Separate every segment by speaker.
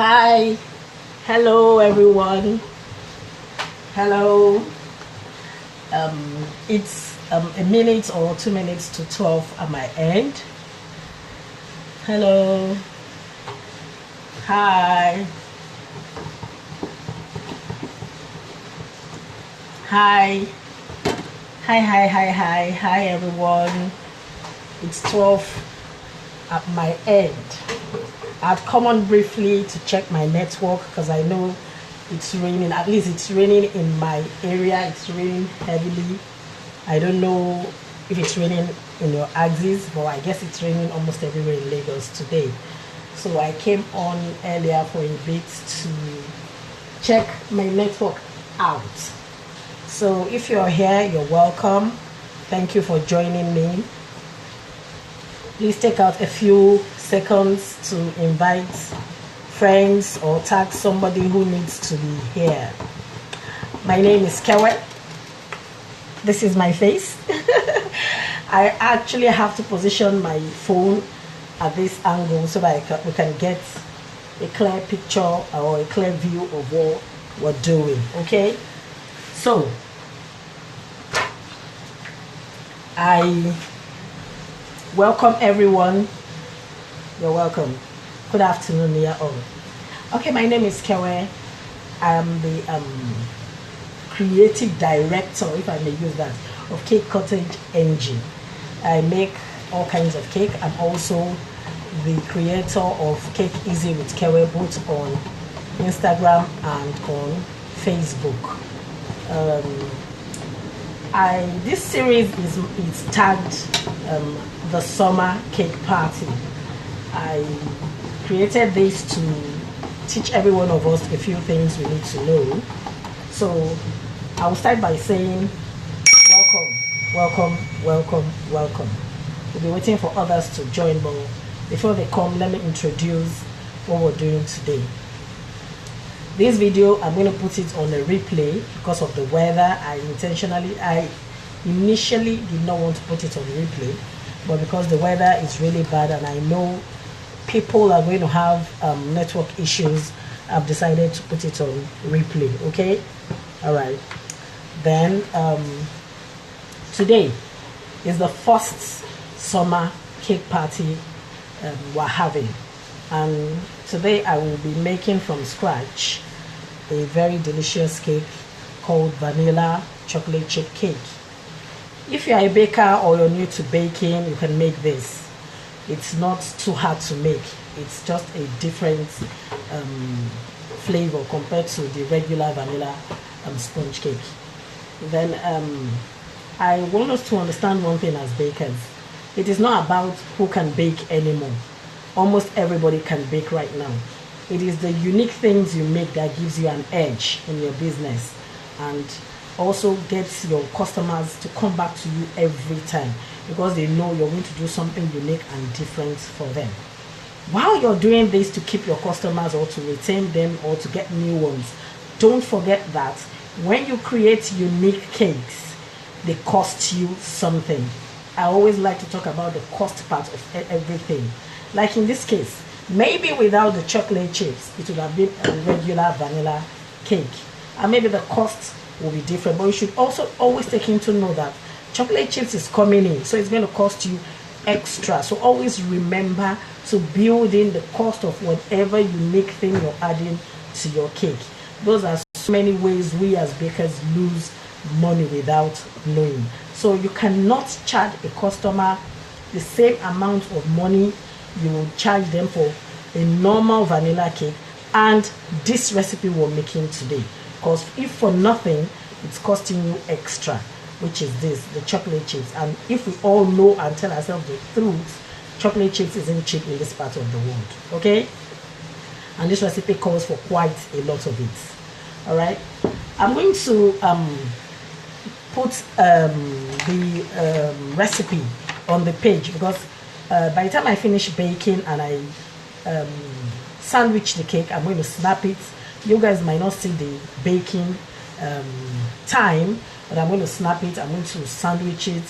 Speaker 1: Hi, hello everyone. Hello. It's a minute or 2 minutes to 12 at my end. Hello. Hi. Hi. Hi everyone. It's 12 at my end. I've come on briefly to check my network because I know it's raining. At least it's raining in my area. It's raining heavily. I don't know if it's raining in your axis, but I guess it's raining almost everywhere in Lagos today. So I came on earlier for a bit to check my network out. So if you're here, you're welcome. Thank you for joining me. Please take out a few seconds to invite friends or tag somebody who needs to be here. My name is Kewe. This is my face. I actually have to position my phone at this angle so that we can get a clear picture or a clear view of what we're doing. Okay, so I welcome everyone. You're welcome. Good afternoon, dear all. Okay, my name is Kewe. I am the creative director, if I may use that, of Cake Cottage NG. I make all kinds of cake. I'm also the creator of Cake Easy with Kewe, both on Instagram and on Facebook. This series is tagged the Summer Cake Party. I created this to teach every one of us a few things we need to know. So I will start by saying welcome. We'll be waiting for others to join, but before they come, let me introduce what we're doing today. This video, I'm going to put it on a replay because of the weather. I initially did not want to put it on replay, but because the weather is really bad and I know people are going to have network issues, I've decided to put it on replay. Okay, all right. Then today is the first summer cake party we're having, and today I will be making from scratch a very delicious cake called vanilla chocolate chip cake. If you are a baker or you're new to baking, you can make this. It's not too hard to make. It's just a different flavor compared to the regular vanilla sponge cake. Then I want us to understand one thing as bakers. It is not about who can bake anymore. Almost everybody can bake right now. It is the unique things you make that gives you an edge in your business and also gets your customers to come back to you every time because they know you're going to do something unique and different for them. While you're doing this to keep your customers or to retain them or to get new ones, don't forget that when you create unique cakes, they cost you something. I always like to talk about the cost part of everything. Like in this case, maybe without the chocolate chips, it would have been a regular vanilla cake. And maybe the cost will be different, but you should also always take into note that chocolate chips is coming in, so it's going to cost you extra. So always remember to build in the cost of whatever unique thing you're adding to your cake. Those are so many ways we as bakers lose money without knowing. So you cannot charge a customer the same amount of money you will charge them for a normal vanilla cake and this recipe we're making today. Because if for nothing, it's costing you extra, which is this, the chocolate chips. And if we all know and tell ourselves the truth, chocolate chips isn't cheap in this part of the world. Okay, and this recipe calls for quite a lot of it. All right, I'm going to put the recipe on the page because by the time I finish baking and I sandwich the cake, I'm going to snap it. You guys might not see the baking time, but I'm going to snap it. I'm going to sandwich it,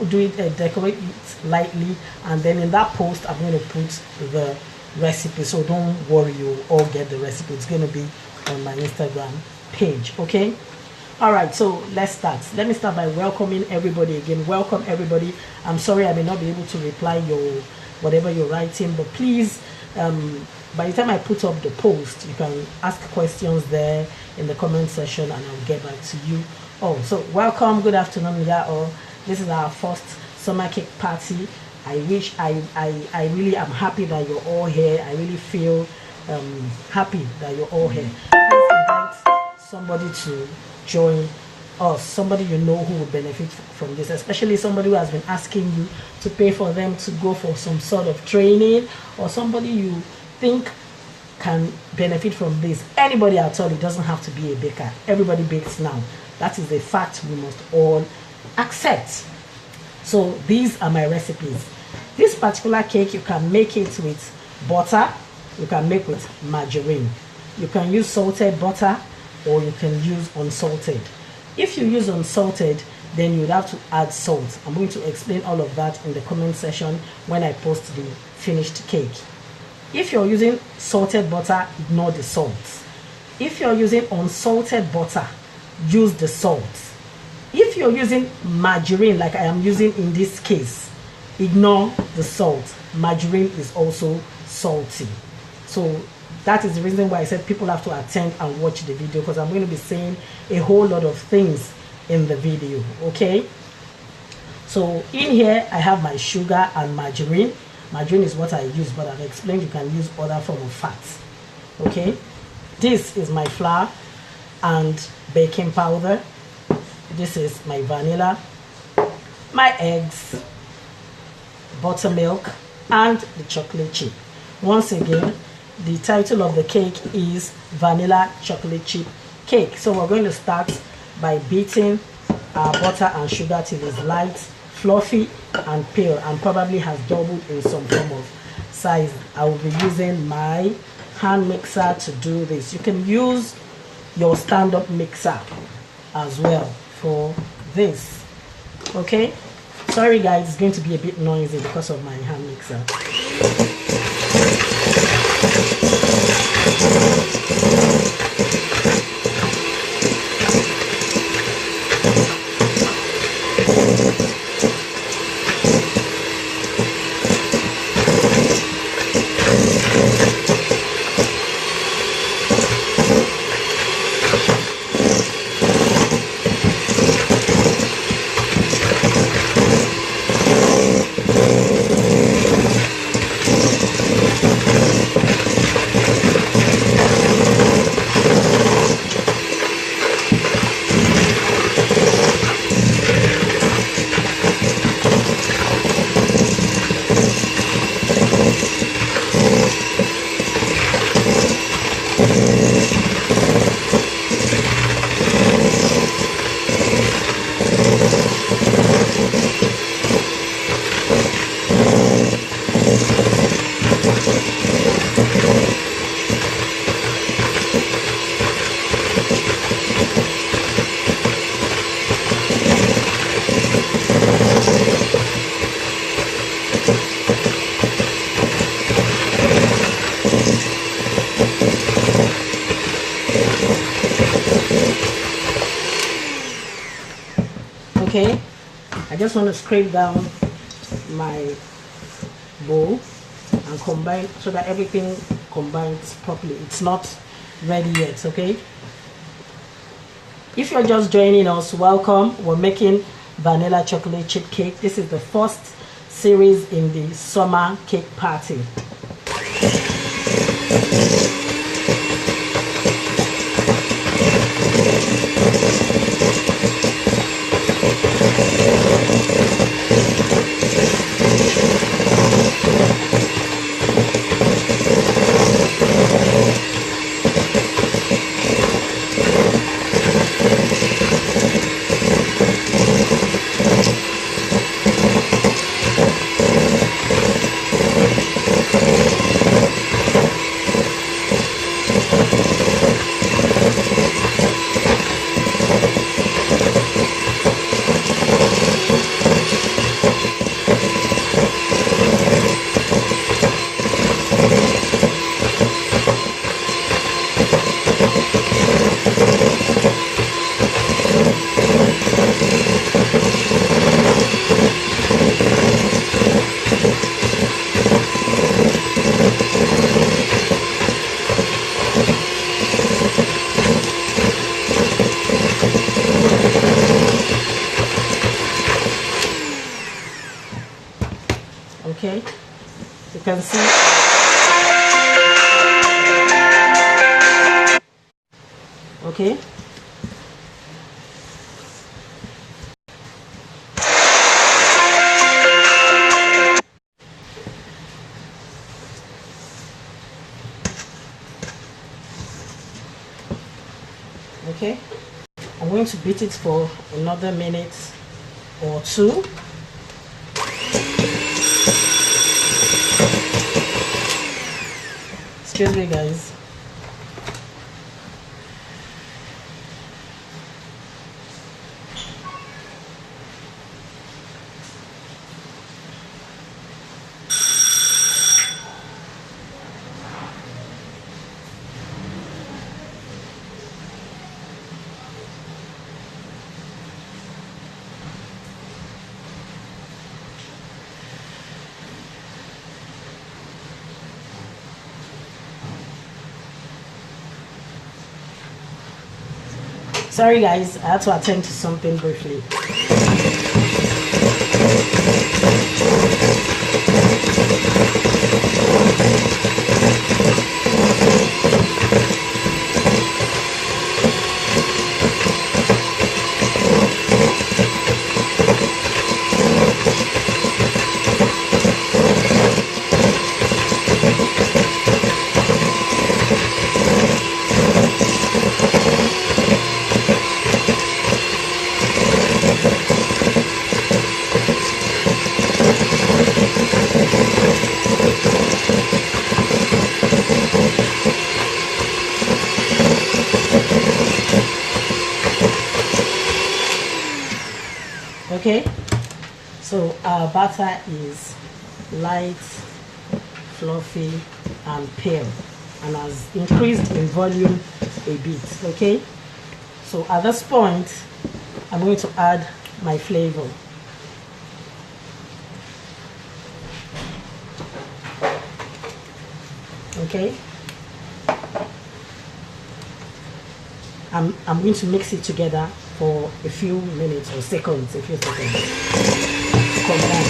Speaker 1: do it, decorate it lightly, and then in that post I'm going to put the recipe, so don't worry, you all get the recipe. It's going to be on my Instagram page. Okay, all right, so let's start. Let me start by welcoming everybody again. Welcome everybody. I'm sorry I may not be able to reply your whatever you're writing, but please, by the time I put up the post, you can ask questions there in the comment section and I'll get back to you. Oh, so welcome, good afternoon, yeah. All this is our first summer cake party. I really am happy that you're all here. I really feel happy that you're all here. Please invite somebody to join us, somebody you know who would benefit from this, especially somebody who has been asking you to pay for them to go for some sort of training, or somebody you think can benefit from this. Anybody at all, it doesn't have to be a baker. Everybody bakes now. That is a fact we must all accept. So these are my recipes. This particular cake, you can make it with butter, you can make with margarine. You can use salted butter or you can use unsalted. If you use unsalted, then you would have to add salt. I'm going to explain all of that in the comment section when I post the finished cake. If you're using salted butter, ignore the salt. If you're using unsalted butter, use the salt. If you're using margarine, like I am using in this case, ignore the salt. Margarine is also salty. So that is the reason why I said people have to attend and watch the video, because I'm going to be saying a whole lot of things in the video. Okay, so in here I have my sugar and margarine. Margarine is what I use, but I've explained you can use other form of fats. Okay, this is my flour and baking powder. This is my vanilla, my eggs, buttermilk, and the chocolate chip. Once again, the title of the cake is vanilla chocolate chip cake. So we're going to start by beating our butter and sugar till it's light, fluffy, and pale, and probably has doubled in some form of size. I will be using my hand mixer to do this. You can use your stand-up mixer as well for this. Okay, sorry guys, it's going to be a bit noisy because of my hand mixer. Okay, I just want to scrape down my bowl and combine so that everything combines properly. It's not ready yet. Okay, if you're just joining us, welcome. We're making vanilla chocolate chip cake. This is the first series in the summer cake party. can see. Okay. Okay, I'm going to beat it for another minute or two. Excuse me, guys. Sorry guys, I had to attend to something briefly. Okay, so our batter is light, fluffy and pale, and has increased in volume a bit. Okay, so at this point I'm going to add my flavor. Okay, I'm going to mix it together for a few minutes or seconds, a few seconds. Combine.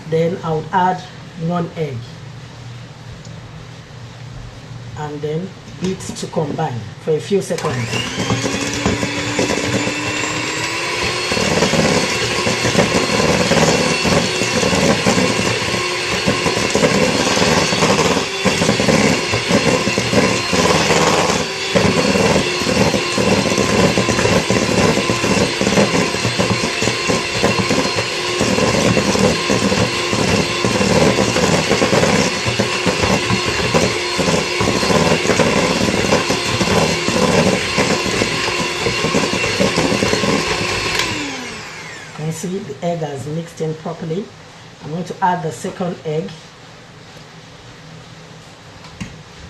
Speaker 1: Then I would add 1 egg and then beat to combine for a few seconds. See, the egg has mixed in properly. I'm going to add the second egg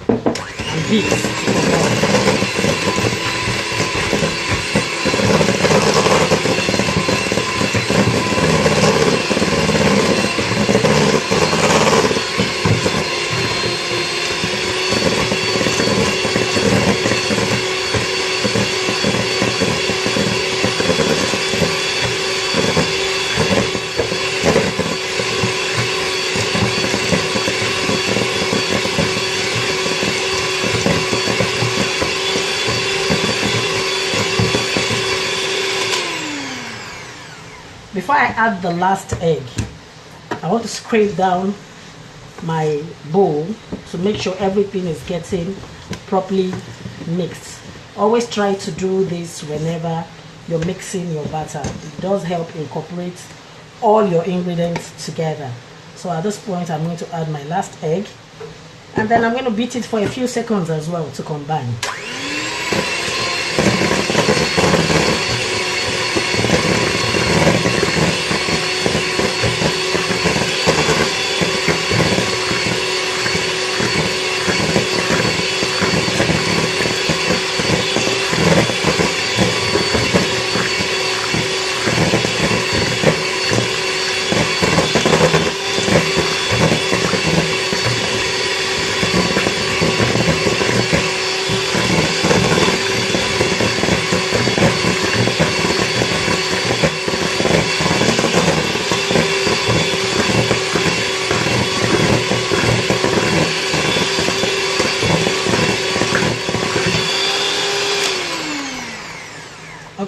Speaker 1: and beat. Before I add the last egg, I want to scrape down my bowl to make sure everything is getting properly mixed. Always try to do this whenever you're mixing your batter. It does help incorporate all your ingredients together. So at this point, I'm going to add my last egg, and then I'm going to beat it for a few seconds as well to combine.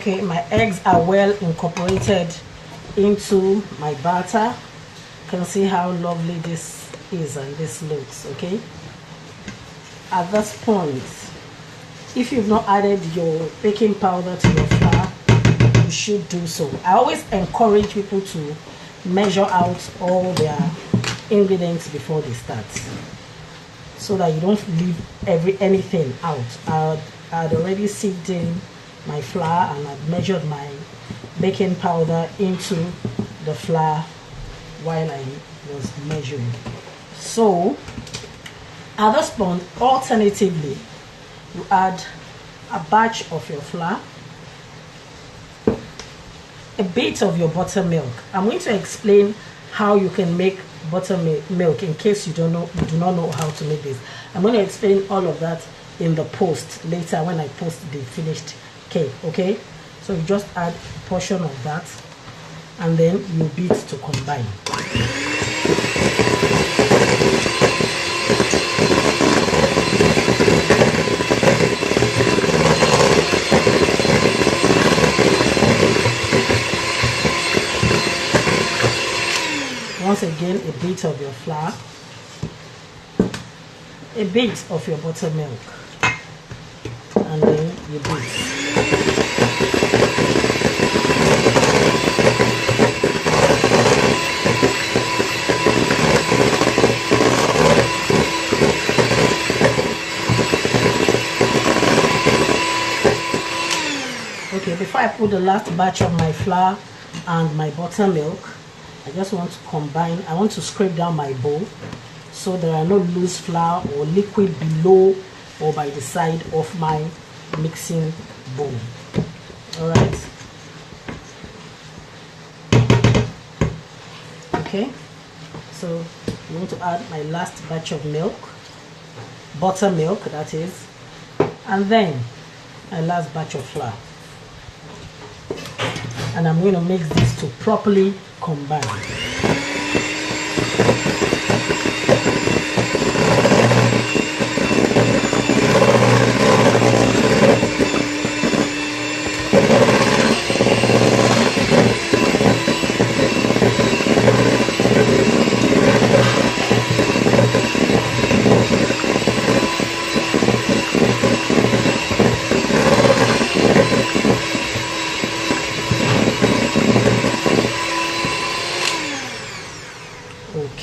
Speaker 1: Okay, my eggs are well incorporated into my batter. You can see how lovely this is and this looks. Okay, at this point, if you've not added your baking powder to your flour, you should do so. I always encourage people to measure out all their ingredients before they start, so that you don't leave anything out. I'd already sieved in my flour and I'd measured my baking powder into the flour while I was measuring. So at this point, alternatively, you add a batch of your flour, a bit of your buttermilk. I'm going to explain how you can make buttermilk in case you do not know how to make this. I'm going to explain all of that in the post later when I post the finished cake. Okay, so you just add a portion of that and then you beat to combine. Once again, a bit of your flour, a bit of your buttermilk, and then you beat. Okay, before I put the last batch of my flour and my buttermilk, I just want to combine. I want to scrape down my bowl so there are no loose flour or liquid below or by the side of my mixing bowl. All right. Okay, so I'm going to add my last batch of milk, buttermilk that is, and then my last batch of flour. And I'm going to mix this to properly combine.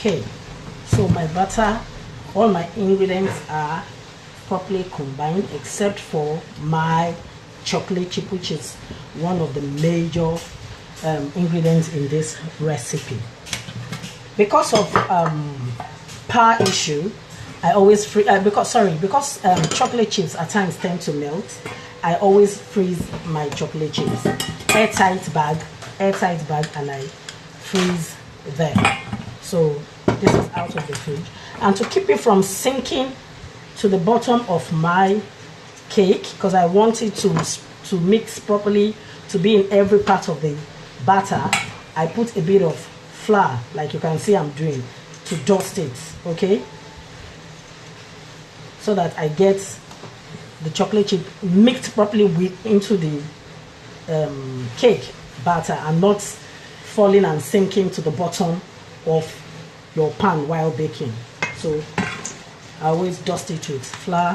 Speaker 1: Okay, so my butter, all my ingredients are properly combined except for my chocolate chip, which is one of the major ingredients in this recipe. Because of power issue, I always because chocolate chips at times tend to melt, I always freeze my chocolate chips. Airtight bag, and I freeze them. So this is out of the fridge, and to keep it from sinking to the bottom of my cake, because I want it to mix properly, to be in every part of the batter, I put a bit of flour, like you can see I'm doing, to dust it. Okay, so that I get the chocolate chip mixed properly into the cake batter and not falling and sinking to the bottom of your pan while baking. So I always dust it with flour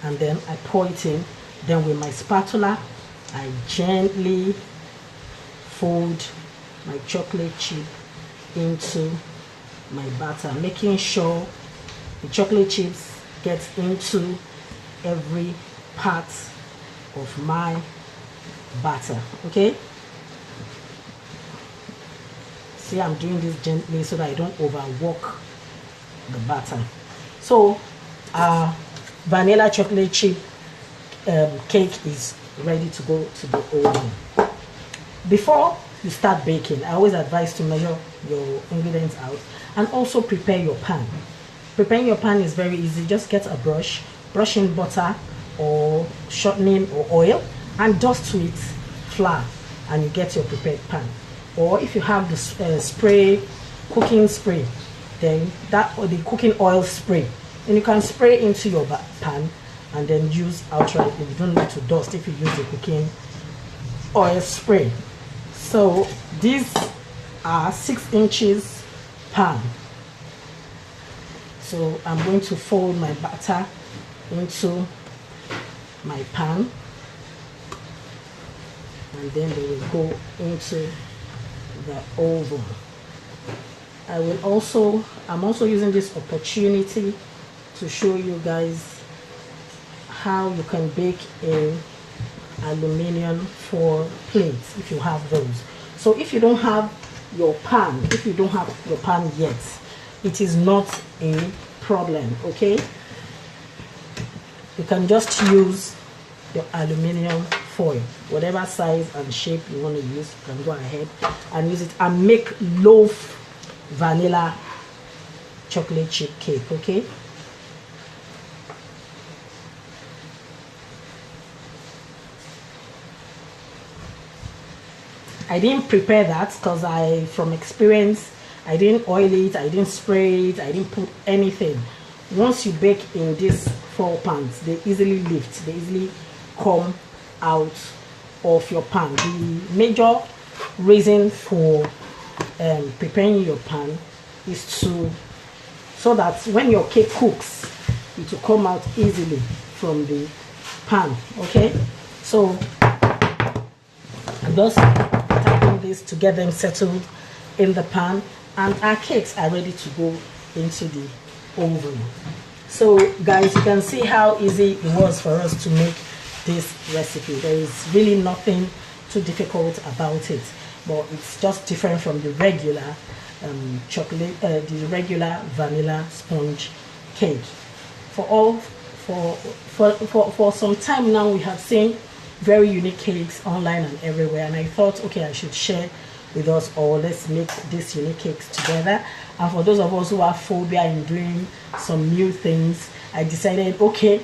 Speaker 1: and then I pour it in. Then with my spatula, I gently fold my chocolate chip into my batter, making sure the chocolate chips get into every part of my batter. Okay, see, I'm doing this gently so that I don't overwork the batter. So our vanilla chocolate chip cake is ready to go to the oven. Before you start baking, I always advise to measure your ingredients out and also prepare your pan. Preparing your pan is very easy. Just get a brush in butter or shortening or oil and dust with flour, and you get your prepared pan. Or if you have the cooking spray, then that, or the cooking oil spray, then you can spray into your pan and then use outright. You don't need to dust if you use the cooking oil spray. So these are 6 inches pan. So I'm going to fold my batter into my pan, and then they will go into the oven. I'm also using this opportunity to show you guys how you can bake in aluminum foil plates if you have those. So if you don't have your pan, yet, it is not a problem, okay? You can just use your aluminum foil, whatever size and shape you want to use. You can go ahead and use it and make loaf vanilla chocolate chip cake, okay? I didn't prepare that because from experience, I didn't oil it, I didn't spray it, I didn't put anything. Once you bake in these foil pans, they easily lift, they easily come out of your pan. The major reason for preparing your pan is so that when your cake cooks, it will come out easily from the pan, okay? So I'm just tapping this to get them settled in the pan, and our cakes are ready to go into the oven. So guys, you can see how easy it was for us to make this recipe. There is really nothing too difficult about it, but it's just different from the regular the regular vanilla sponge cake. For some time now, we have seen very unique cakes online and everywhere, and I thought, okay, I should share with us all. Let's make these unique cakes together. And for those of us who have phobia in doing some new things, I decided, okay,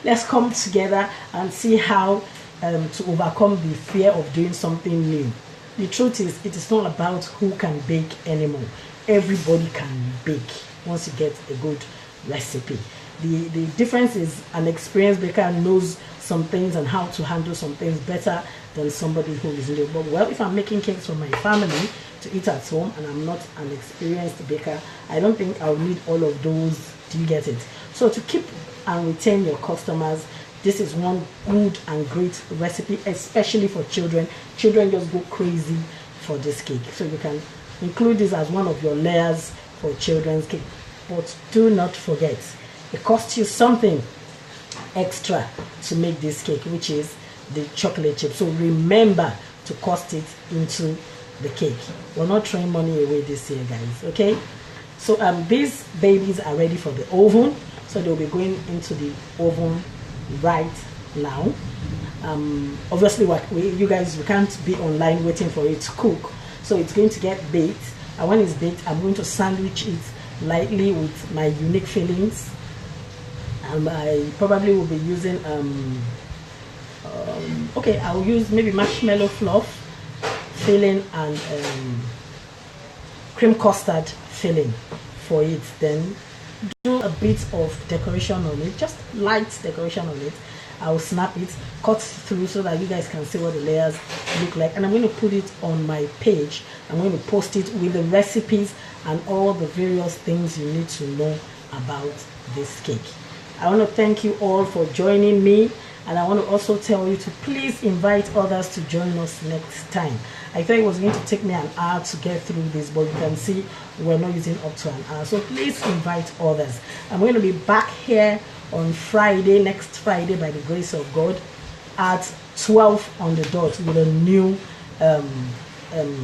Speaker 1: let's come together and see how to overcome the fear of doing something new. The truth is, it is not about who can bake anymore. Everybody can bake once you get a good recipe. The difference is an experienced baker knows some things and how to handle some things better than somebody who is new. But well, if I'm making cakes for my family to eat at home and I'm not an experienced baker, I don't think I'll need all of those. Do you get it? So to keep and retain your customers, this is one good and great recipe, especially for children. Children just go crazy for this cake. So you can include this as one of your layers for children's cake. But do not forget, it costs you something extra to make this cake, which is the chocolate chip. So remember to cost it into the cake. We're not throwing money away this year, guys, okay? So these babies are ready for the oven. So they'll be going into the oven right now. Obviously, you guys, we can't be online waiting for it to cook. So it's going to get baked, and when it's baked, I'm going to sandwich it lightly with my unique fillings. I probably will be using okay, I'll use maybe marshmallow fluff filling and cream custard filling for it. Then do a bit of decoration on it, just light decoration on it. I'll snap it, cut through so that you guys can see what the layers look like, and I'm going to put it on my page. I'm going to post it with the recipes and all the various things you need to know about this cake. I want to thank you all for joining me, and I want to also tell you to please invite others to join us next time. I thought it was going to take me an hour to get through this, but you can see we're not using up to an hour. So please invite others. I'm going to be back here on Friday, next Friday, by the grace of God, at 12 on the dot with a new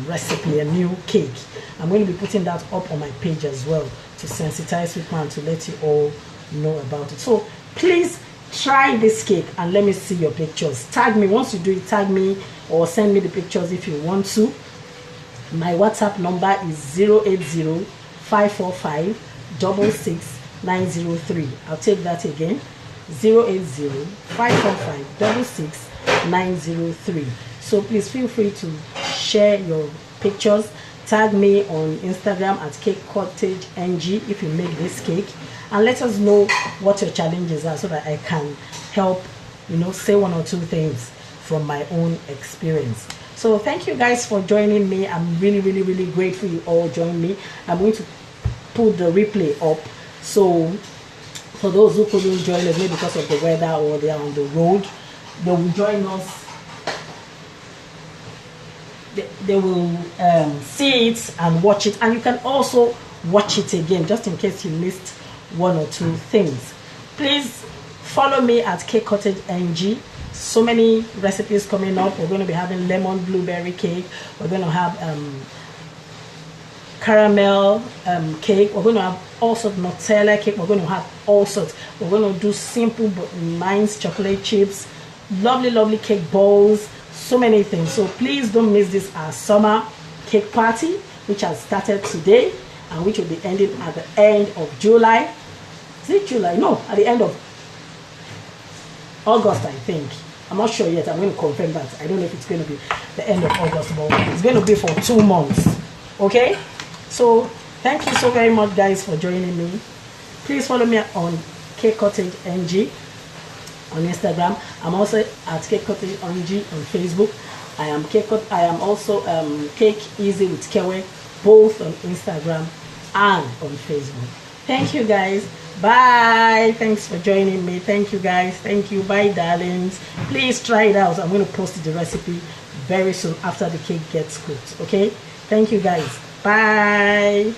Speaker 1: recipe, a new cake. I'm going to be putting that up on my page as well to sensitize people and to let you all know about it. So please try this cake and let me see your pictures. Tag me. Once you do it, tag me or send me the pictures if you want to. My WhatsApp number is 080 545 66903. I'll take that again, 080 545 66903. So please feel free to share your pictures. Tag me on Instagram at Cake Cottage NG if you make this cake, and let us know what your challenges are so that I can help, say one or two things from my own experience. So thank you guys for joining me. I'm really, really, really grateful you all joined me. I'm going to put the replay up, so for those who couldn't join us, maybe because of the weather or they are on the road, they will join us. They will see it and watch it, and you can also watch it again just in case you missed one or two things. Please follow me at Cake Cottage NG. So many recipes coming up. We're going to be having lemon blueberry cake. We're going to have caramel cake. We're going to have all sorts of Nutella cake. We're going to have all sorts. We're going to do simple but nice chocolate chips, lovely, lovely cake balls, so many things. So please don't miss this summer cake party, which has started today and which will be ending at the end of July. Is it July? No, at the end of August, I think. I'm not sure yet. I'm going to confirm that. I don't know if it's going to be the end of August, but it's going to be for 2 months. Okay? So thank you so very much, guys, for joining me. Please follow me on Cake Cottage NG on Instagram. I'm also at Cake Cottage NG on Facebook. I am also Cake Easy with Kewe, both on Instagram and on Facebook. Thank you, guys. Bye. Thanks for joining me. Thank you, guys. Thank you. Bye, darlings. Please try it out. I'm going to post the recipe very soon after the cake gets cooked. Okay? Thank you, guys. Bye.